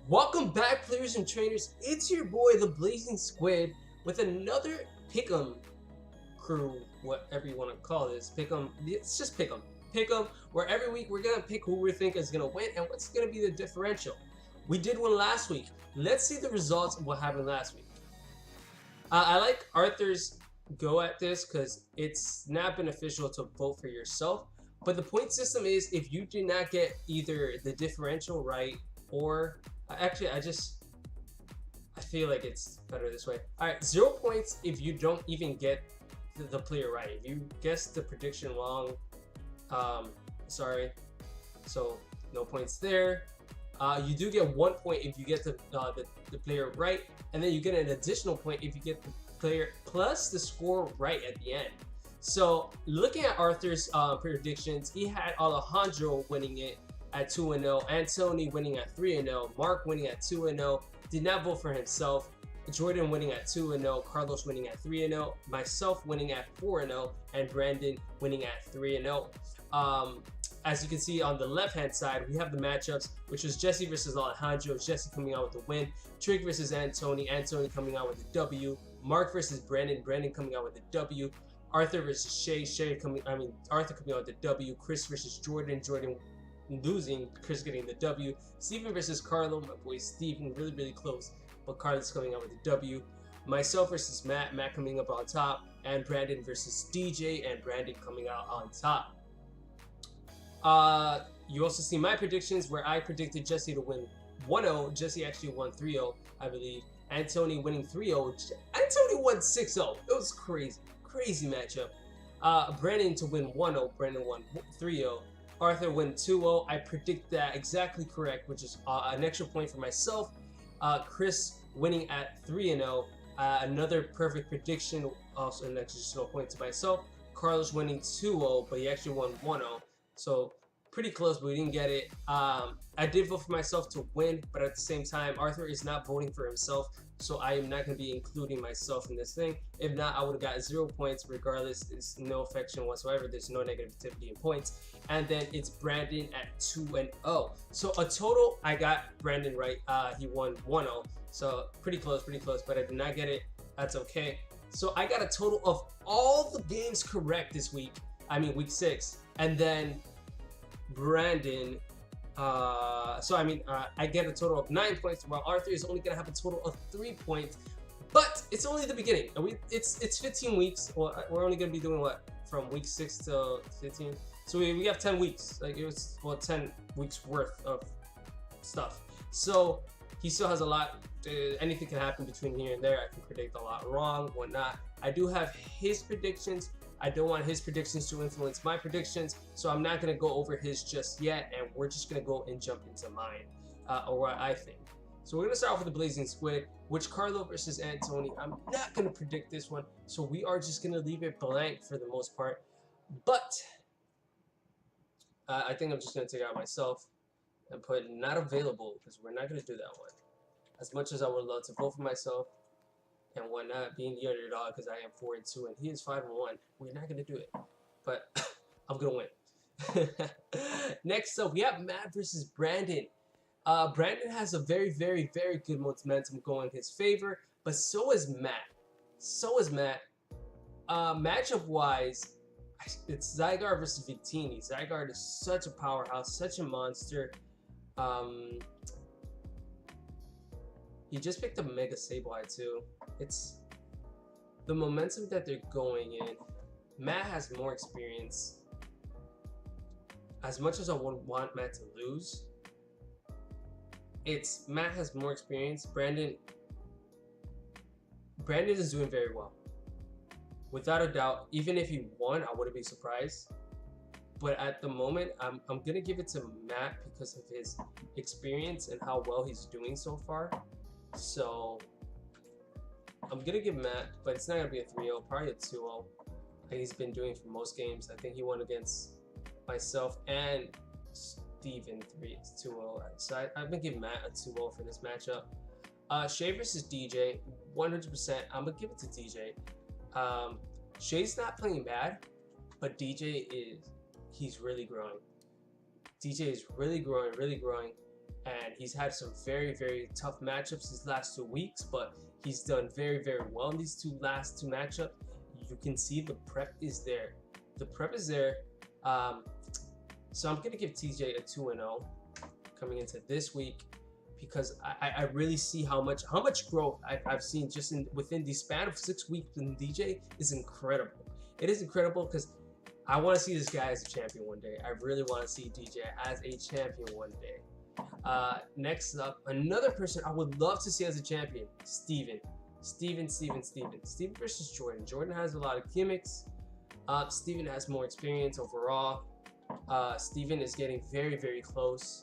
Welcome back, players and trainers. It's your boy, the Blazin Squid, with another PICKEM crew, whatever you want to call this. PICKEM, it's just PICKEM. PICKEM, where every week we're gonna pick who we think is gonna win and what's gonna be the differential. We did one last week. Let's see the results of what happened last week. I like Arthur's go at this because it's not beneficial to vote for yourself. But the point system is if you do not get either the differential right or actually I feel like it's better this way. Alright, 0 points if you don't even get the player right. If you guess the prediction wrong, sorry. So no points there. You do get 1 point if you get the player right, and then you get an additional point if you get the player plus the score right at the end. So looking at Arthur's predictions, he had Alejandro winning it at 2-0, Anthony winning at 3-0, Mark winning at 2-0, did not vote for himself, Jordan winning at 2-0, Carlos winning at 3-0, myself winning at 4-0, and Brandon winning at 3-0. As you can see on the left hand side, we have the matchups, which was Jesse versus Alejandro, Jesse coming out with the win, Trig versus Anthony, Anthony coming out with the W, Mark versus Brandon, Brandon coming out with the W, Arthur versus Shay, Arthur coming out with the W, Chris versus Jordan, Jordan losing, Chris getting the W, Steven versus Carlo, my boy Steven, really close, but Carlos coming out with the W, myself versus Matt, Matt coming up on top, and Brandon versus DJ, and Brandon coming out on top. You also see my predictions where I predicted Jesse to win 1-0, Jesse actually won 3-0, I believe, Anthony winning 3-0, Anthony won 6-0, it was crazy matchup. Brandon to win 1-0, Brandon won 3-0, Arthur win 2-0, I predict that exactly correct, which is an extra point for myself. Chris winning at 3-0, another perfect prediction, also an additional point to myself. Carlos winning 2-0, but he actually won 1-0, so pretty close, but we didn't get it. I did vote for myself to win, but at the same time, Arthur is not voting for himself, so I am not going to be including myself in this thing. If not, I would have got 0 points regardless. There's no affection whatsoever. There's no negativity in points. And then it's Brandon at 2-0. So a total, I got Brandon right. He won 1-0. So pretty close, but I did not get it. That's okay. So I got a total of all the games correct this week. I mean, week 6. And then Brandon, I get a total of 9 points, while Arthur is only gonna have a total of 3 points. But it's only the beginning. It's 15 weeks. Well, we're only gonna be doing what, from week 6 to 15. So we have 10 weeks. Like, it was 10 weeks worth of stuff. So he still has a lot. Anything can happen between here and there. I can predict a lot wrong, whatnot. I do have his predictions. I don't want his predictions to influence my predictions, so I'm not going to go over his just yet, and we're just going to go and jump into mine, or what I think. So we're going to start off with the Blazin Squid, which Carlo versus Anthony. I'm not going to predict this one, so we are just going to leave it blank for the most part. But I think I'm just going to take out myself and put not available, because we're not going to do that one. As much as I would love to vote for myself and whatnot, being the underdog because I am 4-2 and he is 5-1, we're not gonna do it. But I'm gonna win. Next up, we have Matt versus Brandon. Brandon has a very good momentum going in his favor, but so is Matt. Matchup wise, it's Zygarde versus Victini. Zygarde is such a powerhouse, such a monster. He just picked a Mega Sableye too. It's the momentum that they're going in. Matt has more experience. As much as I would want Matt to lose, Matt has more experience. Brandon is doing very well. Without a doubt, even if he won, I wouldn't be surprised. But at the moment, I'm gonna give it to Matt because of his experience and how well he's doing so far. So I'm gonna give Matt, but it's not gonna be a 3-0, probably a 2-0. Like he's been doing for most games. I think he won against myself and Steven 2-0. So I'm gonna give Matt a 2-0 for this matchup. Shay versus DJ, 100%. I'm gonna give it to DJ. Shay's not playing bad, but DJ he's really growing. DJ is really growing, and he's had some very, very tough matchups these last 2 weeks, but he's done very, very well in these last two matchups. You can see the prep is there. The prep is there. So I'm going to give TJ a 2-0 coming into this week, because I really see how much growth I've seen just within the span of 6 weeks in DJ is incredible. It is incredible because I want to see this guy as a champion one day. I really want to see DJ as a champion one day. Next up, another person I would love to see as a champion, Steven. Steven versus Jordan. Jordan has a lot of gimmicks. Steven has more experience overall. Steven is getting very, very close.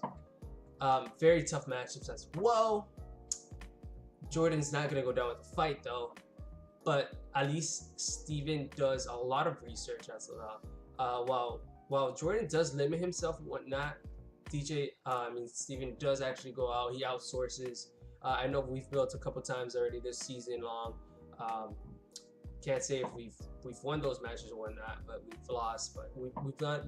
Very tough matchups as well. Jordan's not going to go down with the fight though, but at least Steven does a lot of research as well. While Jordan does limit himself and whatnot, Steven does actually go out. He outsources. I know we've built a couple times already this season long. Can't say if we've won those matches or whatnot, but we've lost. But we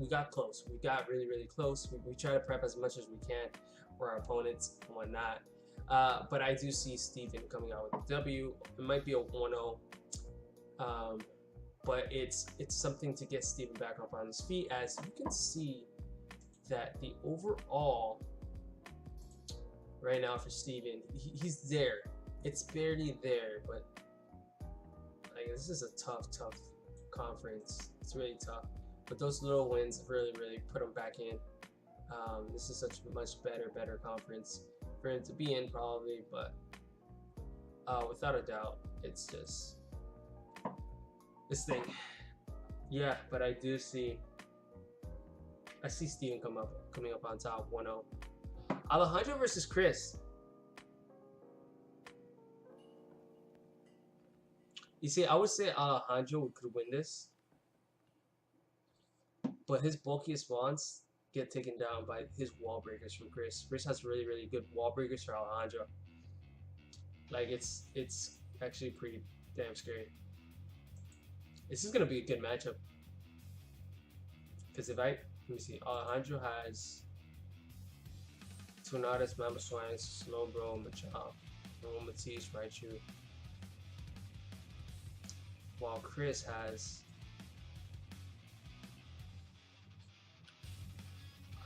got close. We got really, really close. We try to prep as much as we can for our opponents and whatnot. But I do see Steven coming out with a W. It might be a 1-0. But it's something to get Steven back up on his feet, as you can see that the overall right now for Steven, he's there. It's barely there, but like, this is a tough conference. It's really tough. But those little wins really, really put him back in. This is such a much better conference for him to be in, probably, but without a doubt, it's just this thing. Yeah, but I see Steven coming up on top 1-0. Alejandro versus Chris. You see, I would say Alejandro could win this, but his bulkiest spawns get taken down by his wall breakers from Chris. Chris has really, really good wall breakers for Alejandro. Like, it's actually pretty damn scary. This is gonna be a good matchup, because let me see, Alejandro has Tornados, Mamba Swines, Slowbro, Machop, Matisse, Raichu. While Chris has,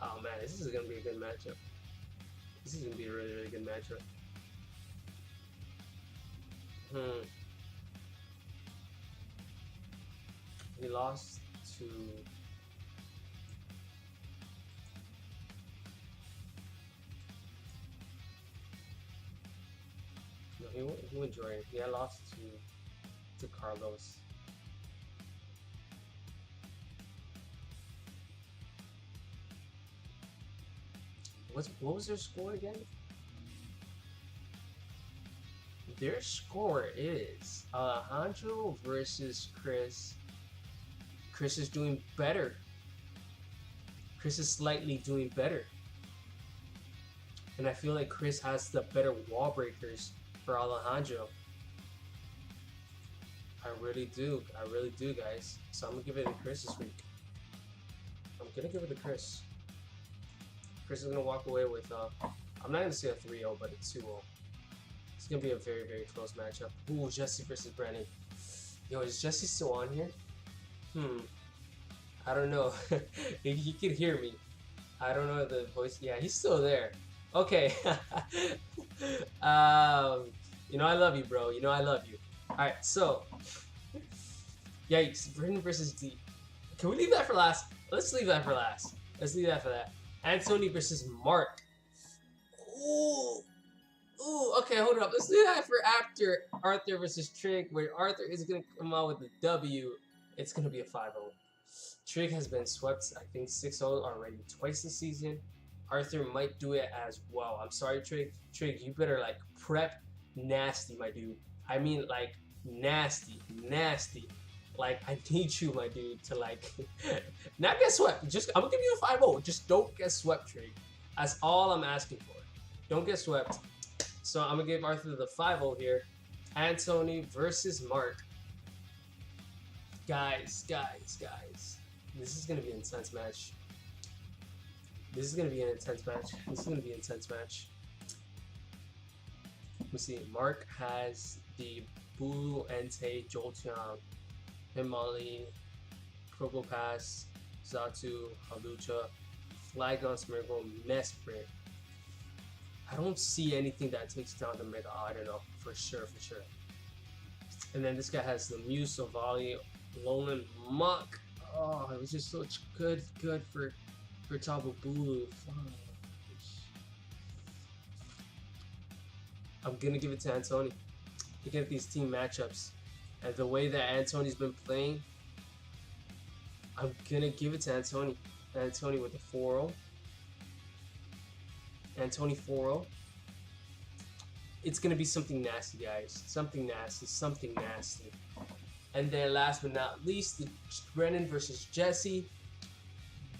oh man, this is gonna be a good matchup. This is gonna be a really, really good matchup. He lost to he went Jordan. Yeah, lost to Carlos. What was their score again? Their score is Alejandro versus Chris. Chris is doing better. Chris is slightly doing better. And I feel like Chris has the better wall breakers for Alejandro. I really do, guys. So I'm gonna give it to Chris this week. I'm gonna give it to Chris. Chris is gonna walk away with I'm not gonna say a 3-0, but a 2-0. It's gonna be a very, very close matchup. Ooh, Jesse versus Brandon. Yo, is Jesse still on here? I don't know. He could hear me. I don't know the voice. Yeah, he's still there. Okay. You know I love you, bro. You know I love you. Alright, so yikes, Brendan versus D. Can we leave that for last? Let's leave that for last. Let's leave that for that. Anthony versus Mark. Ooh. Ooh, okay, hold up. Let's do that for after Arthur versus Trig, where Arthur is gonna come out with the W. It's gonna be a 5-0. Trig has been swept, I think, 6-0 already twice this season. Arthur might do it as well. I'm sorry, Trig. Trig, you better like prep nasty, my dude. I mean, like nasty. Like, I need you, my dude, to like not get swept. I'm gonna give you a 5-0. Just don't get swept, Trig. That's all I'm asking for. Don't get swept. So I'm gonna give Arthur the 5-0 here. Anthony versus Mark. Guys. This is gonna be an intense match. This is gonna be an intense match. This is gonna be an intense match. Let me see. Mark has the Bulu Entei Jolteon, Himali, Probopass, Zatu, Halucha, Flygon, Smeargle, Mesprit. I don't see anything that takes down the Mega. I don't know for sure. And then this guy has the Mew, Savali, Lolan, Muck. Oh, it was just such good for Tabu Bulu. I'm gonna give it to Antoni. Looking at these team matchups and the way that Antoni's been playing, I'm gonna give it to Antoni. Antoni with the 4-0. Antoni 4-0. It's gonna be something nasty, guys. Something nasty. And then last but not least, the Brennan versus Jesse.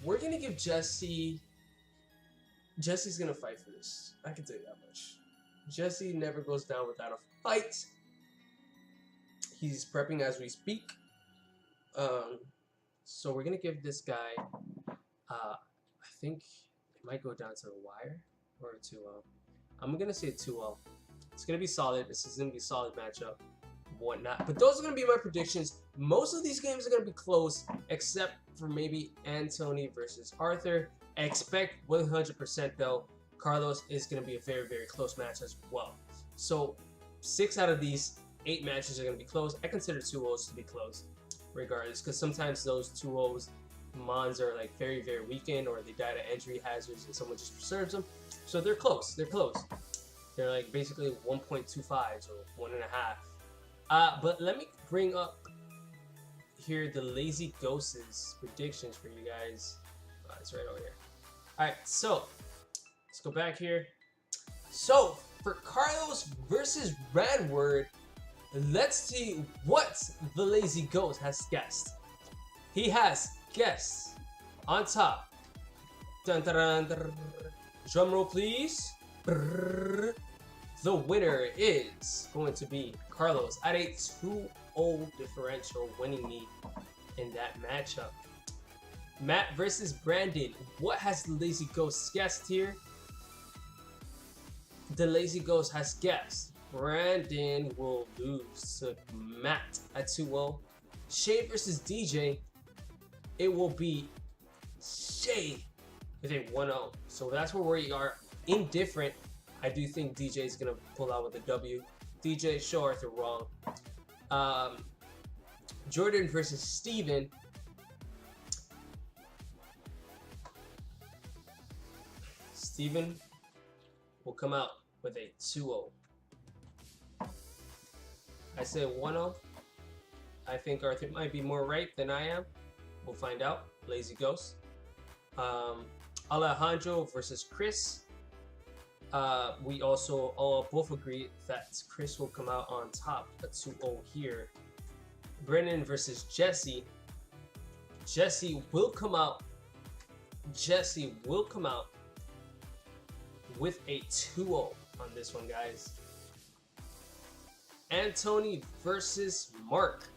We're gonna give Jesse's gonna fight for this. I can tell you that much. Jesse never goes down without a fight. He's prepping as we speak. So we're gonna give this guy, I think it might go down to the wire or a 2-0. I'm gonna say 2-0. It's gonna be solid. This is gonna be a solid matchup, whatnot. But those are gonna be my predictions. Most of these games are gonna be close, except for maybe Antoni versus Arthur. I expect 100% though, Carlos is gonna be a very close match as well. So 6 out of these 8 matches are gonna be close. I consider 2-0s to be close, regardless, because sometimes those 2-0s Mons are like very weakened, or they die to injury hazards and someone just preserves them. So they're close. They're like basically 1.25s or 1.5. But let me bring up here the Lazy Ghosts predictions for you guys. It's right over here. Alright, so let's go back here. So for Carlos versus Radward, let's see what the Lazy Ghost has guessed. He has guessed on top. Dun, dun, dun, dun. Drum roll, please. Brrr. The winner is going to be Carlos at a 2-0 differential, winning me in that matchup. Matt versus Brandon. What has the Lazy Ghost guessed here? The Lazy Ghost has guessed Brandon will lose to Matt at 2-0. Shay versus DJ. It will be Shay with a 1-0. So that's where we are indifferent. I do think DJ is going to pull out with a W. DJ, show Arthur wrong. Jordan versus Steven. Steven will come out with a 2-0. I say 1-0. I think Arthur might be more right than I am. We'll find out. Lazy Ghost. Alejandro versus Chris. We also all both agree that Chris will come out on top, a 2-0 here. Brennan versus Jesse. Jesse will come out with a 2-0 on this one, guys. Antoni versus Mark.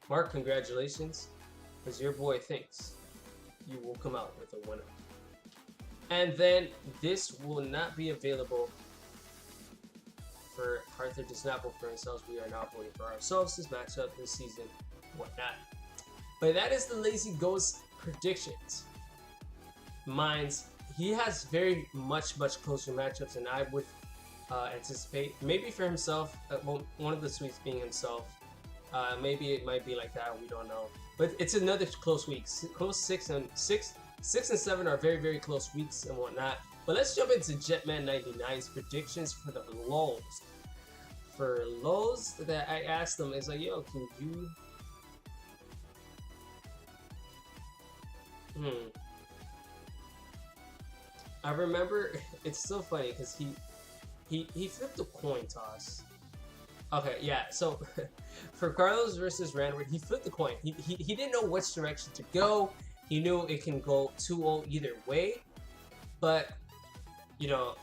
Mark, congratulations, because your boy thinks you will come out with a winner. And then this will not be available for Arthur. Does not vote for ourselves. We are not voting for ourselves this matchup, this season, whatnot. But that is the Lazy Ghost predictions. Mine's, he has very much closer matchups than I would anticipate. Maybe for himself, one of the sweets being himself. Maybe it might be like that. We don't know. But it's another close week. Close 6 and 7 are very close weeks and whatnot. But let's jump into Jetman99's predictions for the lows. For lows that I asked them, is like, yo, can you? I remember, it's so funny because he flipped a coin toss. Okay, yeah, so for Carlos versus Ranward, he flipped the coin. He didn't know which direction to go. He knew it can go 2-0 either way, but, you know,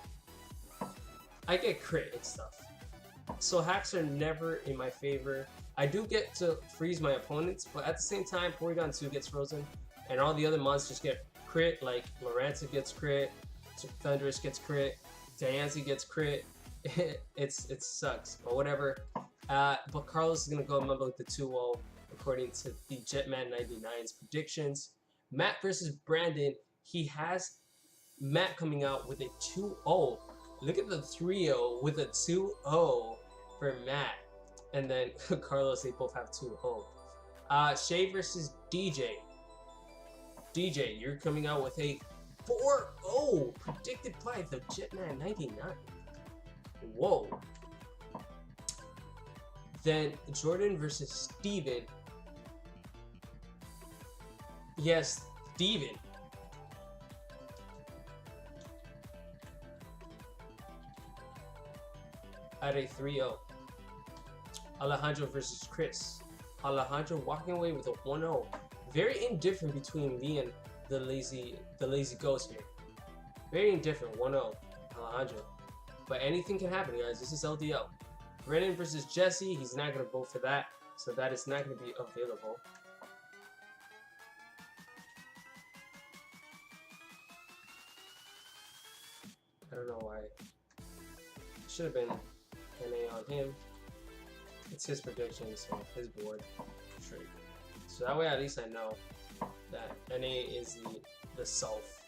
I get crit and stuff. So hacks are never in my favor. I do get to freeze my opponents, but at the same time, Porygon 2 gets frozen, and all the other monsters get crit, like Lorenzo gets crit, Thunderous gets crit, Diancie gets crit. It sucks, but whatever. But Carlos is gonna go with the 2-0 according to the Jetman99's predictions. Matt versus Brandon. He has Matt coming out with a 2-0. Look at the 3-0 with a 2-0 for Matt. And then Carlos, they both have 2-0. Shay versus DJ. DJ, you're coming out with a 4-0 predicted by the Jetman99. Whoa. Then Jordan versus Steven. Yes, Steven. At a 3-0. Alejandro versus Chris. Alejandro walking away with a 1-0. Very indifferent between me and the lazy ghost here. Very indifferent, 1-0. Alejandro. But anything can happen, guys. This is LDL. Brennan versus Jesse. He's not going to vote for that. So that is not going to be available. I don't know why. Should have been NA on him. It's his prediction, so his board. Sure. So that way at least I know that NA is the self.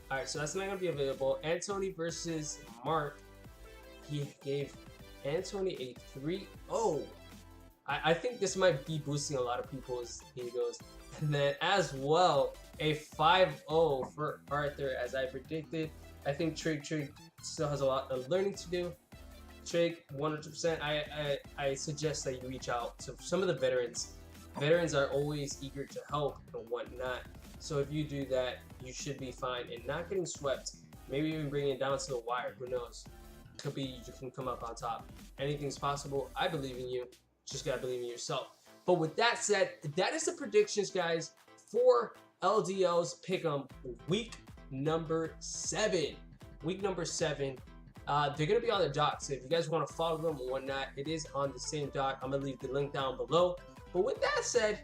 Alright, so that's not going to be available. Anthony versus Mark. He gave Anthony a 3-0. I think this might be boosting a lot of people's egos. And then as well, a 5-0 for Arthur as I predicted. I think Trig still has a lot of learning to do. Trig, 100%. I suggest that you reach out to some of the veterans. Veterans are always eager to help and whatnot. So if you do that, you should be fine and not getting swept. Maybe even bringing it down to the wire. Who knows? Could be you can come up on top. Anything's possible. I believe in you. Just gotta believe in yourself. But with that said, that is the predictions, guys, for LDL's Pick'em week number 7. Week number 7. They're gonna be on the doc, so if you guys want to follow them or whatnot, it is on the same doc. I'm gonna leave the link down below. But with that said,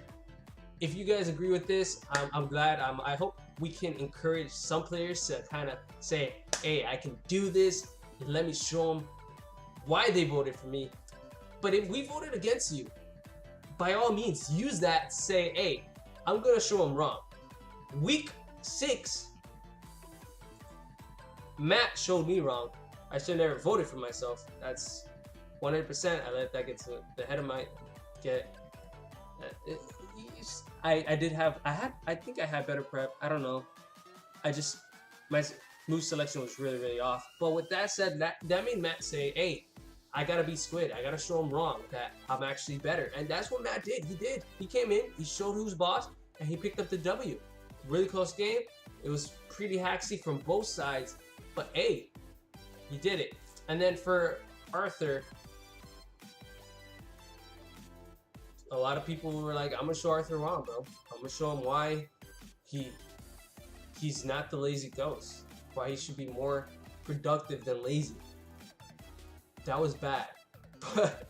if you guys agree with this, I'm glad. I hope we can encourage some players to kind of say, hey, I can do this. Let me show them why they voted for me. But if we voted against you, by all means, use that to say, hey, I'm going to show them wrong. Week 6, Matt showed me wrong. I should have never voted for myself. That's 100%. I let that get to the head of my... I think I had better prep. I don't know. My move selection was really off. But with that said, that made Matt say, hey, I gotta be Squid. I gotta show him wrong that I'm actually better. And that's what Matt did. He came in, he showed who's boss, and he picked up the W. Really close game. It was pretty hacksy from both sides. But hey, he did it. And then for Arthur, a lot of people were like, I'm gonna show Arthur wrong, bro. I'm gonna show him why he's not the lazy ghost. Why he should be more productive than lazy. That was bad. But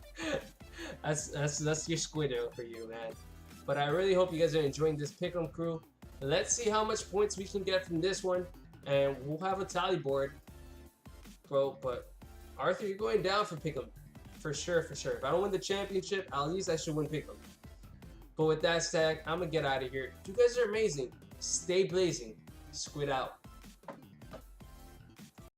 that's your Squid for you, man. But I really hope you guys are enjoying this Pick'em crew. Let's see how much points we can get from this one. And we'll have a tally board. Bro, but Arthur, you're going down for Pick'em. For sure. If I don't win the championship, at least I should win Pick'em. But with that said, I'm gonna get out of here. You guys are amazing. Stay blazing. Squid out.